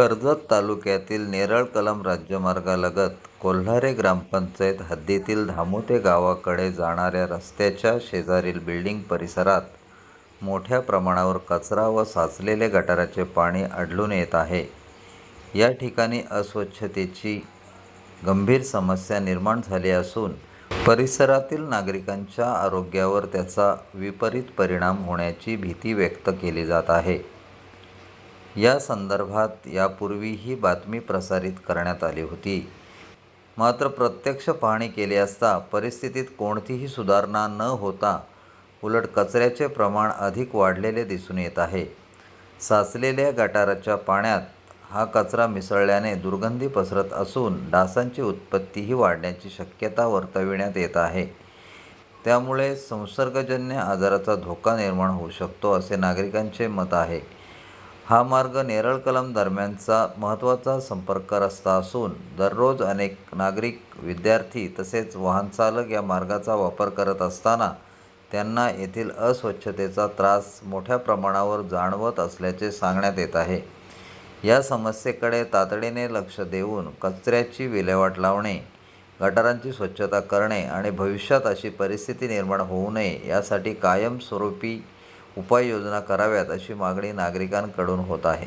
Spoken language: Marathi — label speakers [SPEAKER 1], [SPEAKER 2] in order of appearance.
[SPEAKER 1] कर्जत तालुक्यातील नेरळ कलम राज्यमार्गालगत कोल्हारे ग्रामपंचायत हद्दीतील धामोते गावाकडे जाणाऱ्या रस्त्याच्या शेजारील बिल्डिंग परिसरात मोठ्या प्रमाणावर कचरा व साचलेले गटाराचे पाणी आढळून येत आहे. या ठिकाणी अस्वच्छतेची गंभीर समस्या निर्माण झाली असून परिसरातील नागरिकांच्या आरोग्यावर त्याचा विपरीत परिणाम होण्याची भीती व्यक्त केली जात आहे. या संदर्भात यापूर्वीही बातमी प्रसारित करण्यात आली होती. मात्र प्रत्यक्ष पाहणी केली असता परिस्थितीत कोणतीही सुधारणा न होता उलट कचऱ्याचे प्रमाण अधिक वाढलेले दिसून येत आहे. साचलेल्या गटाराच्या पाण्यात हा कचरा मिसळल्याने दुर्गंधी पसरत असून डासांची उत्पत्तीही वाढण्याची शक्यता वर्तविण्यात येत आहे. त्यामुळे संसर्गजन्य आजाराचा धोका निर्माण होऊ शकतो असे नागरिकांचे मत आहे. हा मार्ग नेरळ कलम दरम्यानचा महत्त्वाचा संपर्क रस्ता असून दररोज अनेक नागरिक, विद्यार्थी तसेच वाहनचालक या मार्गाचा वापर करत असताना त्यांना येथील अस्वच्छतेचा त्रास मोठ्या प्रमाणावर जाणवत असल्याचे सांगण्यात येत आहे. या समस्येकडे तातडीने लक्ष देऊन कचऱ्याची विल्हेवाट लावणे, गटारांची स्वच्छता करणे आणि भविष्यात अशी परिस्थिती निर्माण होऊ नये यासाठी कायमस्वरूपी उपाययोजना कराव्यात अशी मागणी नागरिकांकडून होत आहे.